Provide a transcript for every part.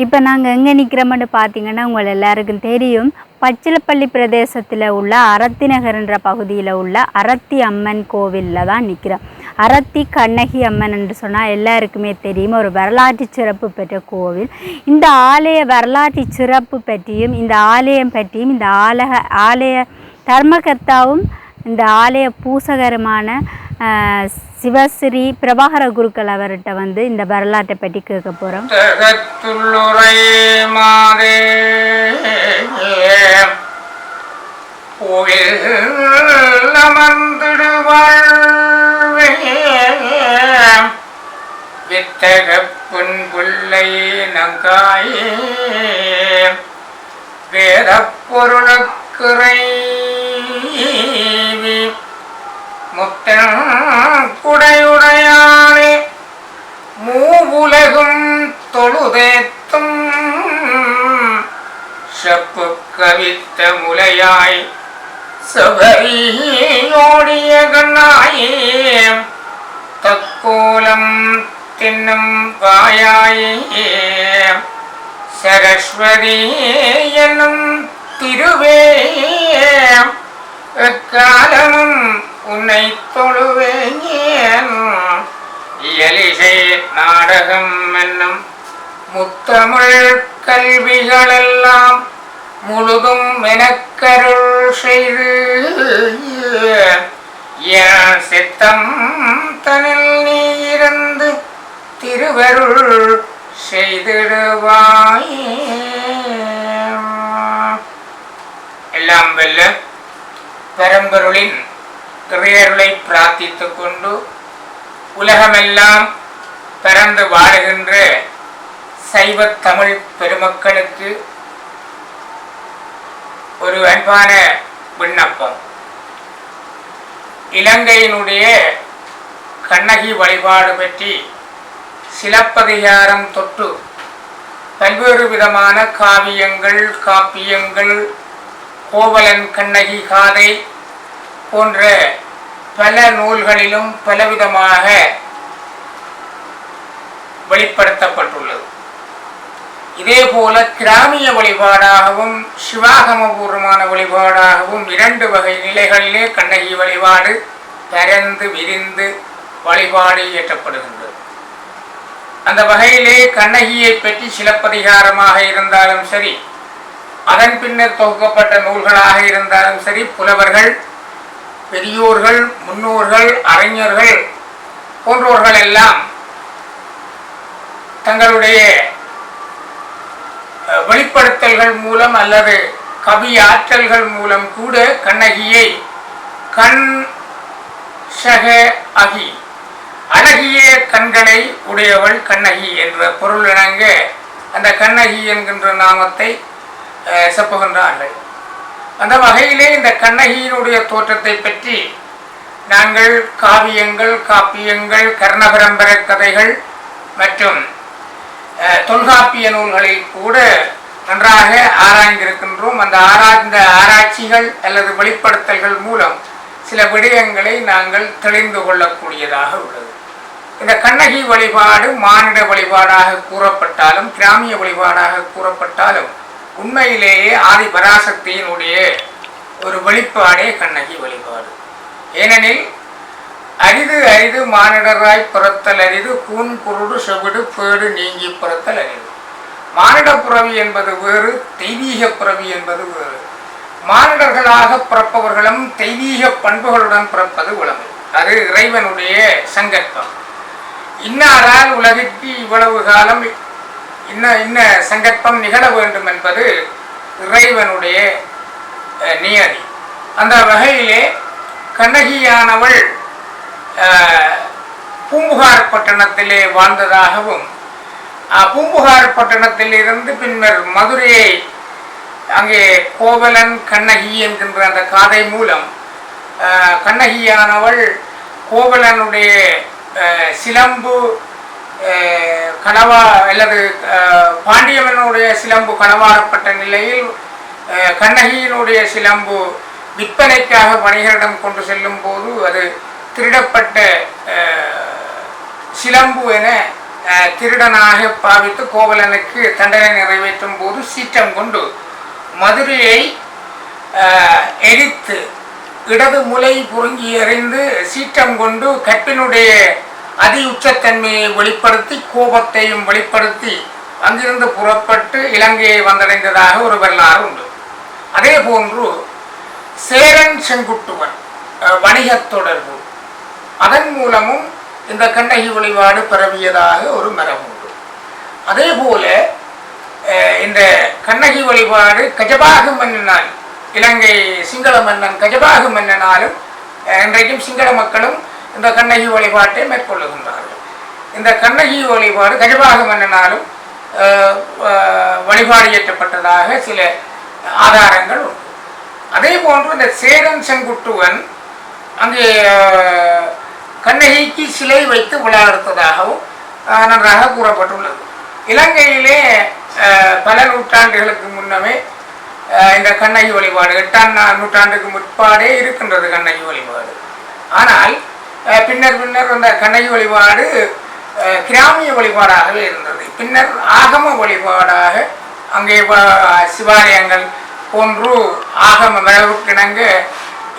இப்போ நாங்கள் எங்கே நிற்கிறோம்னு பார்த்தீங்கன்னா உங்கள் எல்லாருக்கும் தெரியும், பச்சிலப்பள்ளி பிரதேசத்தில் உள்ள அரத்தி நகர்ன்ற பகுதியில் உள்ள அரத்தி அம்மன் கோவிலில் தான் நிற்கிறோம். அரத்தி கண்ணகி அம்மன் என்று சொன்னால் எல்லாருக்குமே தெரியும், ஒரு வரலாற்று சிறப்பு பெற்ற கோவில். இந்த ஆலய வரலாற்று சிறப்பு பற்றியும் இந்த ஆலயம் பற்றியும் இந்த ஆலய தர்மகர்த்தாவும் இந்த ஆலய பூசகருமான சிவஸ்ரீ பிரபாகர குருக்கள் அவர்கிட்ட வந்து இந்த வரலாற்றை பற்றி கேட்க போகிறோம். வித்தகப்புன் புள்ளை நங்காயே வேத பொருளுக்குறை முத்தன் குடையுடையானே மூவுலகும் தொழுதேத்தும் செப்பு கவித்த முலையாய் சபரியோடிய கண்ணாயே தக்கோலம் தின்னும் வாயாயே சரஸ்வதி என்னும் திருவே எக்காலமும் உன்னை தொழுவேன். இயலிசை நாடகம் என்னும் முத்தமிழ் கல்விகளெல்லாம் முழுதும் எனக்கருள் செய்து என் சித்தம் தனில் நீ இருந்து திருவருள் செய்திடுவாய். எல்லாம் வெல்ல பரம்பொருளின் இறையருளை பிரார்த்தித்துக் கொண்டு உலகமெல்லாம் பரந்து வாழுகின்ற சைவ தமிழ் பெருமக்களுக்கு ஒரு அன்பான விண்ணப்பம். இலங்கையினுடைய கண்ணகி வழிபாடு பற்றி சிலப்பதிகாரம் தொட்டு பல்வேறு விதமான காவியங்கள், காப்பியங்கள், கோவலன் கண்ணகி காதை போன்ற பல நூல்களிலும் பலவிதமாக வெளிப்படுத்தப்பட்டுள்ளது. இதேபோல கிராமிய வழிபாடாகவும் சிவாகமபூர்வமான வழிபாடாகவும் இரண்டு வகை நிலைகளிலே கண்ணகி வழிபாடு பரந்து விரிந்து வழிபாடு இயற்றப்படுகின்றது. அந்த வகையிலே கண்ணகியை பற்றி சிலப்பதிகாரமாக இருந்தாலும் சரி, அதன் பின்னர் தொகுக்கப்பட்ட நூல்களாக இருந்தாலும் சரி, புலவர்கள், பெரியோர்கள், முன்னோர்கள், அறிஞர்கள் போன்றோர்கள் எல்லாம் தங்களுடைய வெளிப்படுத்தல்கள் மூலம் அல்லது கவி ஆற்றல்கள் மூலம் கூட கண்ணகியை கண் சக அகி அழகிய கண்களை உடையவள் கண்ணகி என்ற பொருள் இணங்க அந்த கண்ணகி என்கின்ற நாமத்தை செப்புகின்றார்கள். அந்த வகையிலே இந்த கண்ணகியினுடைய தோற்றத்தை பற்றி நாங்கள் காவியங்கள், காப்பியங்கள், கர்ணபரம்பர கதைகள் மற்றும் தொல்காப்பிய நூல்களில் கூட நன்றாக ஆராய்ந்திருக்கின்றோம். அந்த ஆராய்ச்சிகள் அல்லது வெளிப்படுத்தல்கள் மூலம் சில விடயங்களை நாங்கள் தெளிந்து கொள்ளக்கூடியதாக உள்ளது. இந்த கண்ணகி வழிபாடு மானிட வழிபாடாக கூறப்பட்டாலும் கிராமிய வழிபாடாக கூறப்பட்டாலும் உண்மையிலேயே ஆதி பராசக்தியினுடைய ஒரு வெளிப்பாடே கண்ணகி வழிபாடு. ஏனெனில் அரிது அரிது மானிடராய் பிறத்தல் அரிது கூன் குருடு செவிடு பேடு நீங்கி பிறத்தல் அரிது. மானிட புறவி என்பது வேறு, தெய்வீக புறவி என்பது வேறு. மானிடர்களாக பிறப்பவர்களும் தெய்வீக பண்புகளுடன் பிறப்பது உலகம். அது இறைவனுடைய சங்கல்பம். இன்னாரால் உலகிற்கு இவ்வளவு காலம் இன்ன சங்கல்பம் நிகழ வேண்டும் என்பது இறைவனுடைய நியதி. அந்த வகையிலே கண்ணகியானவள் பூம்புகார் பட்டணத்திலே வாழ்ந்ததாகவும் பூம்புகார் பட்டணத்தில் இருந்து பின்னர் மதுரையை அங்கே கோவலன் கண்ணகி என்கின்ற அந்த காதை மூலம் கண்ணகியானவள் கோவலனுடைய சிலம்பு களவா அல்லது பாண்டியவனுடைய சிலம்பு களவாடப்பட்ட நிலையில் கண்ணகியினுடைய சிலம்பு விற்பனைக்காக வணிகரிடம் கொண்டு செல்லும் போது அது திருடப்பட்ட சிலம்பு என திருடனாக பாவித்து கோவலனுக்கு தண்டனை நிறைவேற்றும் போது சீற்றம் கொண்டு மதுரையை எரித்து இடது முலை புருங்கி எறிந்து சீற்றம் கொண்டு கற்பினுடைய அதி உச்சத்தன்மையை வெளிப்படுத்தி கோபத்தையும் வெளிப்படுத்தி அங்கிருந்து புறப்பட்டு இலங்கையை வந்தடைந்ததாக ஒரு வரலாறு உண்டு. அதே போன்று சேரன் செங்குட்டுவன் வணிகத் தொடர்பு, அதன் மூலமும் இந்த கண்ணகி வழிபாடு பரவியதாக ஒரு மரபு உண்டு. அதே போல இந்த கண்ணகி வழிபாடு கஜபாகு மன்னனால், இலங்கை சிங்கள மன்னன் கஜபாகு மன்னனாலும் இன்றைக்கும் சிங்கள மக்களும் இந்த கண்ணகி வழிபாட்டை மேற்கொள்ளுகின்றார்கள். இந்த கண்ணகி வழிபாடு கஜபாகு மன்னனாலும் வழிபாடு இயற்றப்பட்டதாக சில ஆதாரங்கள் உண்டு. அதே போன்று இந்த சேரன் செங்குட்டுவன் அங்கே கண்ணகிக்கு சிலை வைத்து விழா எடுத்ததாகவும் நன்றாக கூறப்பட்டுள்ளது. இலங்கையிலே பல நூற்றாண்டுகளுக்கு முன்னமே இந்த கண்ணகி வழிபாடு 8ஆம் நூற்றாண்டுக்கு முற்பாடே இருக்கின்றது கண்ணகி வழிபாடு. ஆனால் பின்னர் அந்த கண்ணகி வழிபாடு கிராமிய வழிபாடாகவே இருந்தது. பின்னர் ஆகம வழிபாடாக அங்கே சிவாலயங்கள் போன்று ஆகம மரபுக்கிணங்க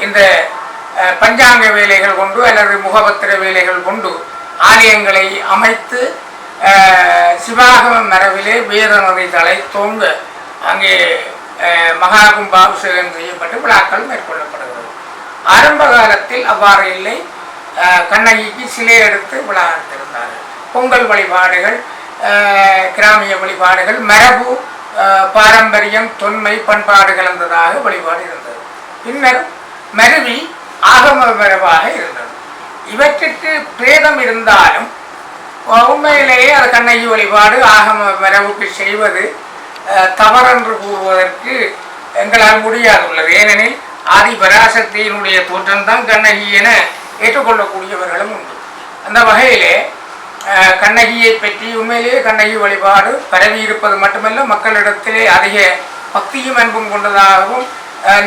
இந்த பஞ்சாங்க வேலைகள் கொண்டு அல்லது முகபத்திர வேலைகள் கொண்டு ஆலயங்களை அமைத்து சிவாகம மரபிலே வேதநதி தலை தோங்க அங்கே மகா கும்பாபிஷேகம் செய்யப்பட்டு விழாக்கள் மேற்கொள்ளப்படுகிறது. ஆரம்ப காலத்தில் அவ்வாறு இல்லை. கண்ணகிக்கு சிலை எடுத்து விழா எடுத்திருந்தார்கள். பொங்கல் வழிபாடுகள், கிராமிய வழிபாடுகள், மரபு பாரம்பரியம் தொன்மை பண்பாடு கலந்ததாக வழிபாடு இருந்தது. பின்னர் மருவி ஆகம மரபாக இருந்தது. இவற்றுக்கு பேதம் இருந்தாலும் உண்மையிலேயே அது கண்ணகி வழிபாடு ஆகம மரபுக்கு செய்வது தவறென்று கூறுவதற்கு எங்களால் முடியாதுள்ளது. ஏனெனில் ஆதி பராசக்தியினுடைய தோற்றம்தான் கண்ணகி என ஏற்றுக்கொள்ளக்கூடியவர்களும் உண்டு. அந்த வகையிலே கண்ணகியை பற்றி உண்மையிலேயே கண்ணகி வழிபாடு பரவி இருப்பது மட்டுமல்ல, மக்களிடத்திலே அதிக பக்தியும் அன்பும் கொண்டதாகவும்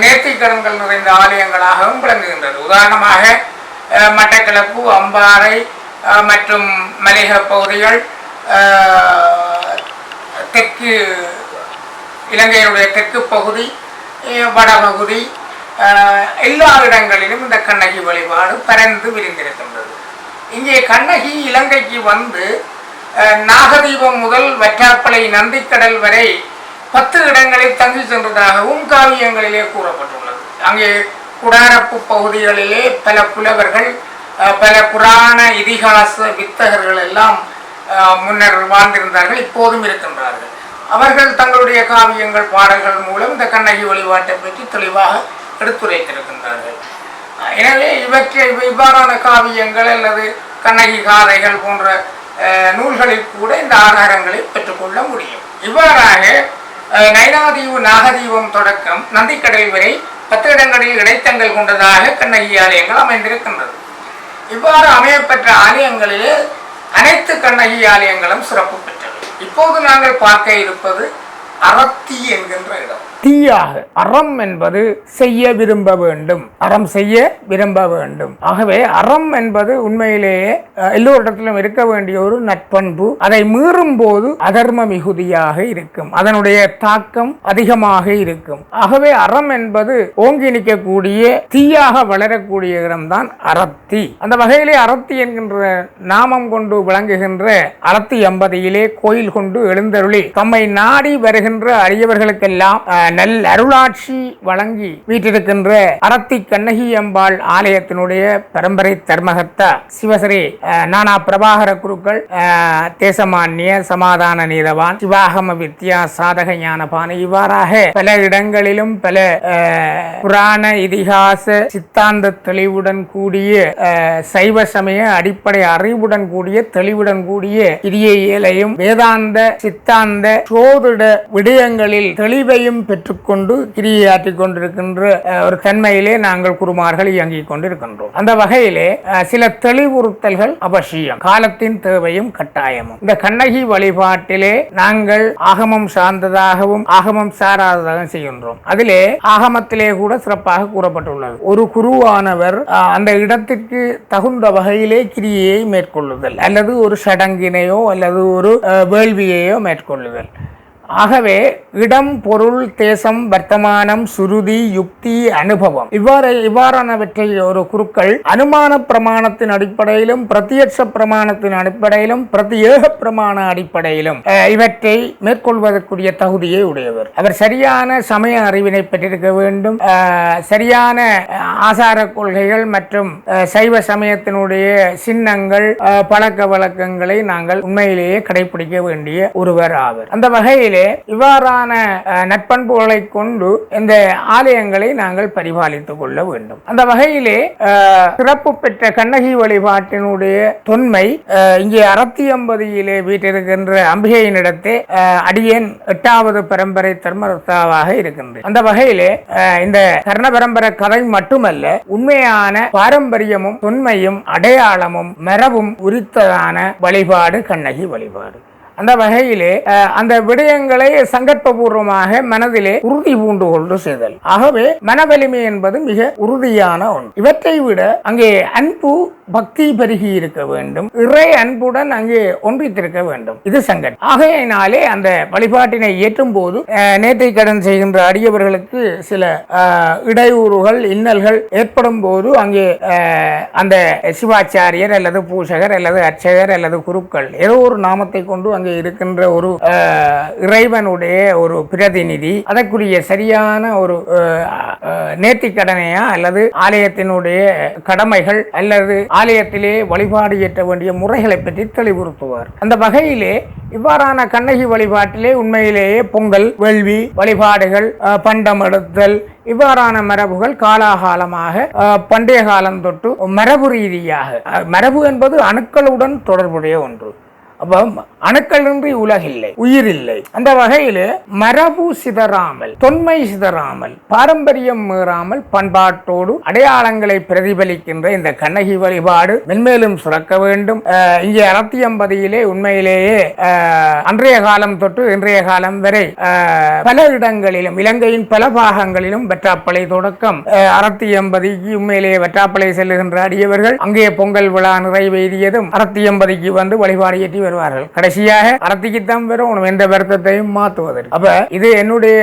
நேர்த்திக்கடன்கள் நிறைந்த ஆலயங்களாகவும் விளங்குகின்றது. உதாரணமாக மட்டக்களப்பு, அம்பாறை மற்றும் மலையக பகுதிகள், தெற்கு இலங்கையினுடைய தெற்கு பகுதி, வடபகுதி, எல்லா இடங்களிலும் இந்த கண்ணகி வழிபாடு பரந்து விரிந்திருக்கின்றது. இங்கே கண்ணகி இலங்கைக்கு வந்து நாகதீபம் முதல் வற்றாப்பளை நந்திக்கடல் வரை 10 இடங்களில் தங்கி சென்றதாகவும் காவியங்களிலே கூறப்பட்டுள்ளது. அங்கே குடாரப்பு பகுதிகளிலே பல புலவர்கள், பல புராண இதிகாச வித்தகர்கள் எல்லாம் முன்னர் வாழ்ந்திருந்தார்கள், இப்போதும் இருக்கின்றார்கள். அவர்கள் தங்களுடைய காவியங்கள் பாடல்கள் மூலம் இந்த கண்ணகி வழிபாட்டை பற்றி தெளிவாக எடுத்துரைத்திருக்கின்றார்கள். எனவே இவ்வாறான காவியங்கள் அல்லது கண்ணகி காதைகள் போன்ற நூல்களில் கூட இந்த ஆதாரங்களை பெற்றுக்கொள்ள முடியும். இவ்வாறாக நைனாதீவு நாகதீபம் தொடக்கம் நந்திக்கடல் வரை 10 இடங்களில் இடைத்தங்கள் கொண்டதாக கண்ணகி ஆலயங்கள் அமைந்திருக்கின்றது. இவ்வாறு அமையப்பெற்ற ஆலயங்களிலே அனைத்து கண்ணகி ஆலயங்களும் சிறப்பு பெற்றவை. இப்போது நாங்கள் பார்க்க இருப்பது அறத்தி என்கின்ற இடம். தீயாக அறம் என்பது செய்ய விரும்ப வேண்டும், அறம் செய்ய விரும்ப வேண்டும். ஆகவே அறம் என்பது உண்மையிலேயே எல்லோரிடத்திலும் இருக்க வேண்டிய ஒரு நற்பண்பு. அதை மீறும் போது அதர்ம மிகுதியாக இருக்கும், அதனுடைய தாக்கம் அதிகமாக இருக்கும். ஆகவே அறம் என்பது ஓங்கி நிற்கக்கூடிய தீயாக வளரக்கூடிய இடம்தான் அறத்தி. அந்த வகையிலே அறத்தி என்கின்ற நாமம் கொண்டு விளங்குகின்ற அறத்தி அம்பதியிலே கோயில் கொண்டு எழுந்தருளி தம்மை நாடி வருகின்ற அரியவர்களுக்கெல்லாம் நல் அருளாட்சி வழங்கி வீட்டிருக்கின்ற அறத்தி கண்ணகி அம்பாள் ஆலயத்தினுடைய பரம்பரை தர்மகர்த்தா சிவஸ்ரீ நானா பிரபாகர குருக்கள், தேசமானிய சமாதான நீதவான், சிவாகம வித்யா சாதக ஞானபான, இவ்வாறாக பல இடங்களிலும் பல புராண இதிகாச சித்தாந்த தெளிவுடன் கூடிய சைவ சமய அடிப்படை அறிவுடன் கூடிய தெளிவுடன் கூடிய இயலையும் வேதாந்த சித்தாந்த சோதிட விடயங்களில் தெளிவையும் பெற்றுக்கொண்டு கிரியை ஆற்றிக் கொண்டிருக்கின்ற ஒரு தன்மையிலே நாங்கள் குருமார்கள் இயங்கிக் கொண்டிருக்கின்றோம். அந்த வகையிலே சில தெளிவுறுத்தல்கள் அவசியம், காலத்தின் தேவையும் கட்டாயமும். இந்த கண்ணகி வழிபாட்டிலே நாங்கள் ஆகமம் சார்ந்ததாகவும் ஆகமம் சாராததாகவும் செய்கின்றோம். அதிலே ஆகமத்திலே கூட சிறப்பாக கூறப்பட்டுள்ளது, ஒரு குருவானவர் அந்த இடத்திற்கு தகுந்த வகையிலே கிரியையை மேற்கொள்ளுதல் அல்லது ஒரு சடங்கினையோ அல்லது ஒரு வேள்வியையோ மேற்கொள்ளுதல். ஆகவே இடம், பொருள், தேசம், வர்த்தமானம், சுருதி, யுக்தி, அனுபவம் இவ்வாறானவற்றை ஒரு குருக்கள் அனுமான பிரமாணத்தின் அடிப்படையிலும் பிரத்யட்ச பிரமாணத்தின் அடிப்படையிலும் பிரத்யேக பிரமாண அடிப்படையிலும் இவற்றை மேற்கொள்வதற்குரிய தகுதியை உடையவர். அவர் சரியான சமய அறிவினை பெற்றிருக்க வேண்டும். சரியான ஆசார கொள்கைகள் மற்றும் சைவ சமயத்தினுடைய சின்னங்கள், பழக்க வழக்கங்களை நாங்கள் உண்மையிலேயே கடைபிடிக்க வேண்டிய ஒருவர் ஆவர். அந்த வகையிலே இவ்வாறான நற்பண்புகளை கொண்டு இந்த ஆலயங்களை நாங்கள் பரிபாலித்துக் கொள்ள வேண்டும். அந்த வகையிலே சிறப்பு பெற்ற கண்ணகி வழிபாட்டினுடைய தொன்மை இங்கே அறத்தியம்பதியிலே வீட்டிருக்கின்ற அம்பிகையினிடத்தே அடியேன் 8வது பரம்பரை தர்மரத்தாவாக இருக்கின்றது. அந்த வகையிலே இந்த கர்ண பரம்பரை கதை மட்டுமல்ல, உண்மையான பாரம்பரியமும் தொன்மையும் அடையாளமும் மரபும் உரித்ததான வழிபாடு கண்ணகி வழிபாடு. அந்த வகையிலே அந்த விடயங்களை சங்கற்பபூர்வமாக மனதிலே உறுதி பூண்டு கொண்டு செய்தல். ஆகவே மனவலிமை என்பது மிக உறுதியான ஒன்று. இவற்றை விட அங்கே அன்பு, பக்தி பெருகி இருக்க வேண்டும், இறை அன்புடன் அங்கே ஒன்றித்திருக்க வேண்டும். இது சங்கட். ஆகையினாலே அந்த வழிபாட்டினை ஏற்றும் போது நேற்றை கடன் செய்கின்ற அடியவர்களுக்கு சில இடையூறுகள், இன்னல்கள் ஏற்படும் போது அங்கே அந்த சிவாச்சாரியர் அல்லது பூசகர் அல்லது அர்ச்சகர் அல்லது குருக்கள் ஏதோ ஒரு நாமத்தை கொண்டு அங்கே இருக்கின்ற ஒரு இறைவனுடைய ஒரு பிரதிநிதி அதற்குரிய சரியான ஒரு நேர்த்திக்கடனையா அல்லது ஆலயத்தினுடைய கடமைகள் அல்லது ஆலயத்திலே வழிபாடு ஏற்ற வேண்டிய முறைகளை பற்றி தெளிவுறுத்துவார். அந்த வகையிலே இவ்வாறான கண்ணகி வழிபாட்டிலே உண்மையிலேயே பொங்கல், வேள்வி வழிபாடுகள், பண்டம் எடுத்தல் இவ்வாறான மரபுகள் காலாகாலமாக பண்டைய காலம் தொட்டு மரபு ரீதியாக, மரபு என்பது அணுக்களுடன் தொடர்புடைய ஒன்று. அப்போ அணுக்களின்றி உலகில்லை, உயிர் இல்லை. அந்த வகையில் மரபு சிதறாமல், தொன்மை சிதறாமல், பாரம்பரியம் மீறாமல் பண்பாட்டோடு அடையாளங்களை பிரதிபலிக்கின்ற இந்த கண்ணகி வழிபாடு மென்மேலும் சுரக்க வேண்டும். இங்கே அறத்தியம்பதியிலே உண்மையிலேயே அன்றைய காலம் தொட்டு இன்றைய காலம் வரை பல இடங்களிலும் இலங்கையின் பல பாகங்களிலும் வெற்றாப்பளை தொடக்கம் அறத்தியம்பதிக்கு உண்மையிலேயே வெற்றாப்பளை செல்லுகின்ற அடியவர்கள் அங்கே பொங்கல் விழா நிறைவேறியதும் அறத்தியம்பதிக்கு வந்து வழிபாடு ஏற்றி வருவார்கள். கடைசியாக அறத்திக்குத்தான் வரும் எந்த வருத்தத்தையும் மாற்றுவதற்கு. அப்ப இது என்னுடைய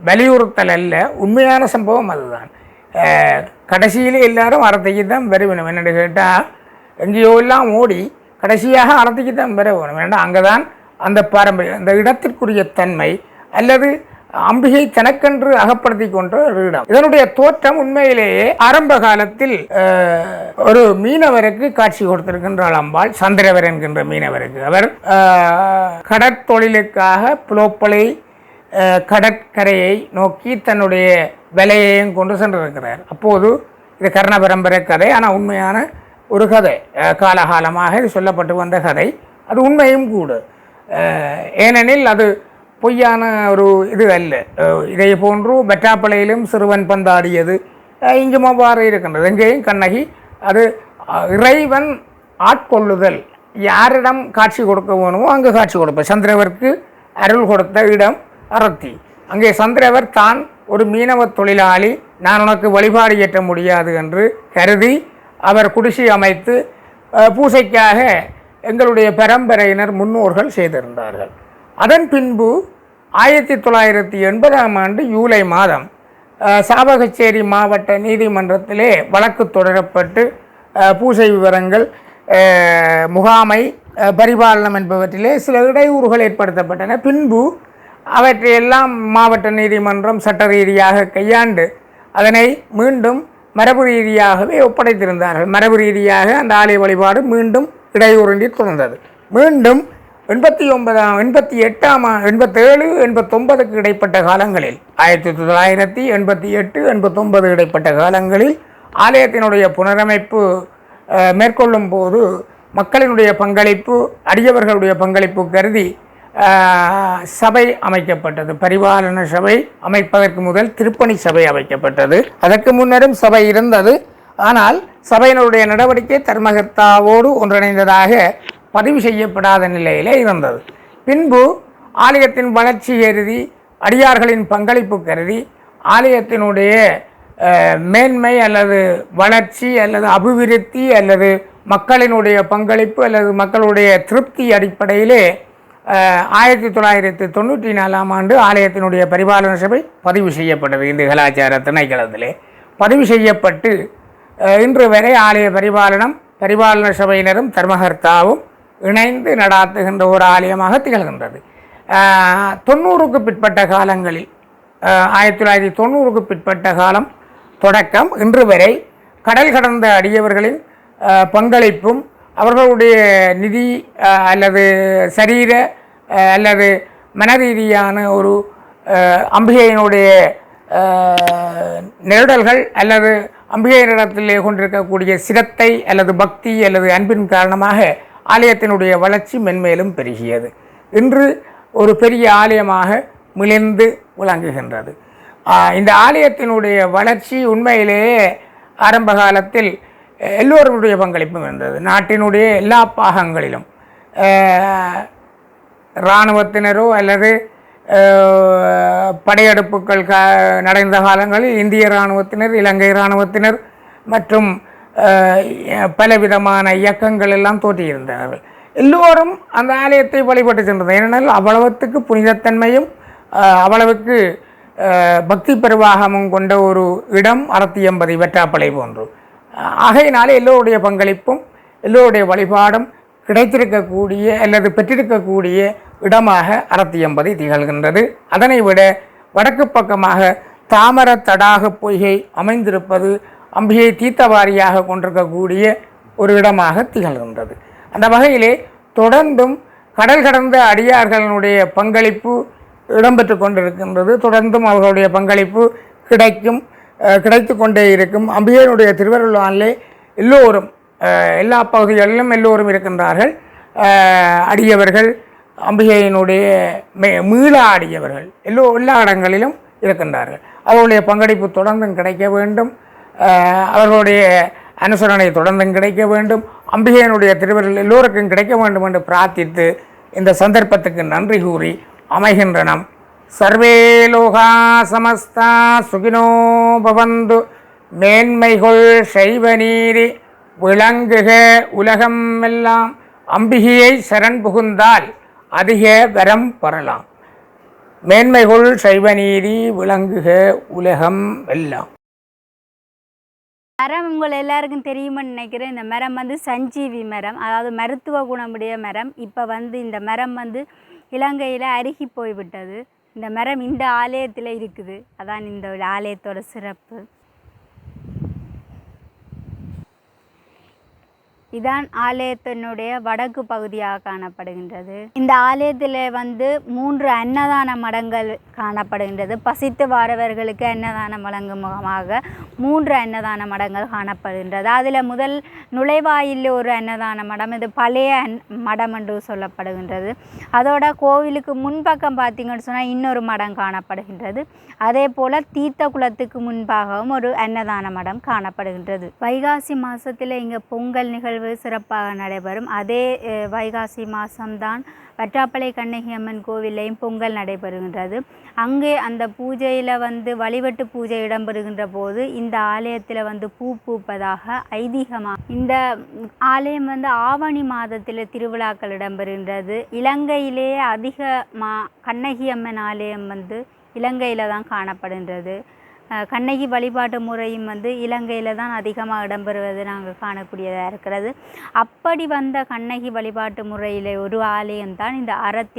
வலியுறுத்தல் அல்ல, உண்மையான சம்பவம் அதுதான். கடைசியிலே எல்லாரும் அறத்திக்குத்தான் வருவேணும். என்னென்னு கேட்டால் எங்கேயோ எல்லாம் ஓடி கடைசியாக அறத்திக்குத்தான் வர வேணும். ஏன்னா அங்கேதான் அந்த பாரம்பரியம், அந்த இடத்திற்குரிய தன்மை அல்லது அம்பிகை தனக்கென்று அகப்படுத்தி கொண்ட ஒரு இடம். இதனுடைய தோற்றம் உண்மையிலேயே ஆரம்ப காலத்தில் ஒரு மீனவருக்கு காட்சி கொடுத்திருக்கின்றாள் அம்பாள், சந்திரவர் என்கின்ற மீனவருக்கு. அவர் கடற்தொழிலுக்காக புலோப்பளை கடற்கரையை நோக்கி தன்னுடைய விலையையும் கொண்டு சென்றிருக்கிறார். அப்போது இது கர்ண பரம்பரை கதை, ஆனால் உண்மையான ஒரு கதை, காலகாலமாக இது சொல்லப்பட்டு வந்த கதை. அது உண்மையும் கூட, ஏனெனில் அது பொய்யான ஒரு இது அல்ல. இதை போன்று வெற்றாப்பளையிலும் சிறுவன் பந்தாடியது இங்கும் அவ்வாறு இருக்கின்றது. எங்கேயும் கண்ணகி அது இறைவன் ஆட்கொள்ளுதல், யாரிடம் காட்சி கொடுக்க வேணுமோ அங்கு காட்சி கொடுப்பார். சந்திரவருக்கு அருள் கொடுத்த இடம் அறத்தி. அங்கே சந்திரவர் தான் ஒரு மீனவ தொழிலாளி, நான் உனக்கு வழிபாடு ஏற்ற முடியாது என்று கருதி அவர் குடிசை அமைத்து பூசைக்காக எங்களுடைய பரம்பரையினர் முன்னோர்கள் செய்திருந்தார்கள். அதன் பின்பு 1980 ஜூலை மாதம் சாவகச்சேரி மாவட்ட நீதிமன்றத்திலே வழக்கு தொடரப்பட்டு பூசை விவரங்கள், முகாமை பரிபாலனம் என்பவற்றிலே சில இடையூறுகள் ஏற்படுத்தப்பட்டன. பின்பு அவற்றையெல்லாம் மாவட்ட நீதிமன்றம் சட்ட ரீதியாக கையாண்டு அதனை மீண்டும் மரபு ரீதியாகவே ஒப்படைத்திருந்தார்கள். மரபு ரீதியாக அந்த ஆலய வழிபாடு மீண்டும் இடையூறின்றி தொடர்ந்தது. மீண்டும் 87, 89 இடைப்பட்ட காலங்களில் 1988, 89 இடைப்பட்ட காலங்களில் ஆலயத்தினுடைய புனரமைப்பு மேற்கொள்ளும் போது மக்களினுடைய பங்களிப்பு, அடியவர்களுடைய பங்களிப்பு கருதி சபை அமைக்கப்பட்டது. பரிபாலன சபை அமைப்பதற்கு முதல் திருப்பணி சபை அமைக்கப்பட்டது. அதற்கு முன்னரும் சபை இருந்தது. ஆனால் சபையினுடைய நடவடிக்கை தர்மகர்த்தாவோடு ஒன்றிணைந்ததாக பதிவு செய்யப்படாத நிலையிலே இருந்தது. பின்பு ஆலயத்தின் வளர்ச்சி கருதி, அடியார்களின் பங்களிப்பு கருதி, ஆலயத்தினுடைய மேன்மை அல்லது வளர்ச்சி அல்லது அபிவிருத்தி அல்லது மக்களினுடைய பங்களிப்பு அல்லது மக்களுடைய திருப்தி அடிப்படையிலே 1994ஆம் ஆண்டு ஆலயத்தினுடைய பரிபாலன சபை பதிவு செய்யப்பட்டது. இந்து கலாச்சார திணைக்களத்திலே பதிவு செய்யப்பட்டு இன்று வரை ஆலய பரிபாலன சபையினரும் தர்மகர்த்தாவும் இணைந்து நடாத்துகின்ற ஒரு ஆலயமாக திகழ்கின்றது. 90க்கு பிற்பட்ட காலங்களில் 1990க்கு பிற்பட்ட காலம் தொடக்கம் இன்று வரை கடல் கடந்த அடியவர்களின் பங்களிப்பும் அவர்களுடைய நிதி அல்லது சரீர அல்லது மனரீதியான ஒரு அம்பிகையினுடைய நெருடல்கள் அல்லது அம்பிகையினிடத்திலே கொண்டிருக்கக்கூடிய சிரத்தை அல்லது பக்தி அல்லது அன்பின் காரணமாக ஆலயத்தினுடைய வளர்ச்சி மென்மேலும் பெருகியது. இன்று ஒரு பெரிய ஆலயமாக மிளிர்ந்து விளங்குகின்றது. இந்த ஆலயத்தினுடைய வளர்ச்சி உண்மையிலேயே ஆரம்ப காலத்தில் எல்லோருடைய பங்களிப்பும் இருந்தது. நாட்டினுடைய எல்லா பாகங்களிலும் இராணுவத்தினரோ அல்லது படையெடுப்புகள் நடந்த காலங்களில் இந்திய இராணுவத்தினர், இலங்கை இராணுவத்தினர் மற்றும் பலவிதமான இயக்கங்கள் எல்லாம் தோற்றியிருந்தார்கள். எல்லோரும் அந்த ஆலயத்தை வழிபட்டு சென்றது. ஏனென்றால் அவ்வளவுக்கு புனிதத்தன்மையும் அவ்வளவுக்கு பக்தி பெருவாகமும் கொண்ட ஒரு இடம் அறத்தியம்பதி வெற்றாப்பளை போன்று. ஆகையினாலே எல்லோருடைய பங்களிப்பும் எல்லோருடைய வழிபாடும் கிடைத்திருக்கக்கூடிய அல்லது பெற்றிருக்கக்கூடிய இடமாக அறத்தியம்பதி திகழ்கின்றது. அதனை விட வடக்கு பக்கமாக தாமர தடாக பொய்கை அமைந்திருப்பது அம்பிகை தீர்த்தவாரியாக கொண்டிருக்கக்கூடிய ஒரு இடமாக திகழ்கின்றது. அந்த வகையிலே தொடர்ந்தும் கடல் கடந்த அடியார்களுடைய பங்களிப்பு இடம்பெற்று கொண்டிருக்கின்றது. தொடர்ந்தும் அவர்களுடைய பங்களிப்பு கிடைத்து கொண்டே இருக்கும். அம்பிகையினுடைய திருவருளாலே எல்லோரும் எல்லா பகுதிகளிலும் எல்லோரும் இருக்கின்றார்கள். அடியவர்கள், அம்பிகையினுடைய மீள அடியவர்கள் எல்லா இடங்களிலும் இருக்கின்றார்கள். அவர்களுடைய பங்களிப்பு தொடர்ந்தும் கிடைக்க வேண்டும். அவர்களுடைய அனுசரணை தொடர்ந்தும் கிடைக்க வேண்டும். அம்பிகையினுடைய திருவருள் எல்லோருக்கும் கிடைக்க வேண்டும் என்று பிரார்த்தித்து இந்த சந்தர்ப்பத்துக்கு நன்றி கூறி அமைகின்றனம். சர்வே லோகா சமஸ்தா சுகினோ பவந்து. மேன்மைகொள் சைவ நீரி விளங்குக உலகம் எல்லாம். அம்பிகையை சரண் புகுந்தால் அதிக வரம் பெறலாம். மேன்மைகொள் சைவ நீதி விளங்குக உலகம் எல்லாம். மரம் உங்கள் எல்லாருக்கும் தெரியுமென்னு நினைக்கிறேன். இந்த மரம் சஞ்சீவி மரம், அதாவது மருத்துவ குணமுடைய மரம். இப்போ இந்த மரம் இலங்கையில் அருகி போய்விட்டது. இந்த மரம் இந்த ஆலயத்தில் இருக்குது. அதான் இந்த ஆலயத்தோட சிறப்பு. இதான் ஆலயத்தினுடைய வடக்கு பகுதியாக காணப்படுகின்றது. இந்த ஆலயத்தில் 3 அன்னதான மடங்கள் காணப்படுகின்றது. பசித்து வாரவர்களுக்கு அன்னதானம் வழங்கும் முகமாக 3 அன்னதான மடங்கள் காணப்படுகின்றது. அதில் முதல் நுழைவாயில் ஒரு அன்னதான மடம், இது பழைய மடம் என்று சொல்லப்படுகின்றது. அதோட கோவிலுக்கு முன்பக்கம் பார்த்தீங்கன்னு சொன்னால் இன்னொரு மடம் காணப்படுகின்றது. அதே போல் தீர்த்த குளத்துக்கு முன்பாகவும் ஒரு அன்னதான மடம் காணப்படுகின்றது. வைகாசி மாதத்தில் இங்கே பொங்கல் நிகழ்வு சிறப்பாக நடைபெறும். அதே வைகாசி மாதம்தான் வற்றாப்பளை கண்ணகி அம்மன் கோவிலையும் பொங்கல் நடைபெறுகின்றது. அங்கே அந்த பூஜையில் வழிபட்டு பூஜை இடம்பெறுகின்ற போது இந்த ஆலயத்தில் பூ பூப்பதாக ஐதீகமாக. இந்த ஆலயம் ஆவணி மாதத்தில் திருவிழாக்கள் இடம்பெறுகின்றது. இலங்கையிலேயே அதிக கண்ணகி அம்மன் ஆலயம் இலங்கையில் தான் காணப்படுகின்றது. கண்ணகி வழிபாட்டு முறையும் இலங்கையில் தான் அதிகமாக இடம்பெறுவது நாங்கள் காணக்கூடியதாக இருக்கிறது. அப்படி கண்ணகி வழிபாட்டு முறையில் ஒரு ஆலயம்தான் இந்த அறத்தி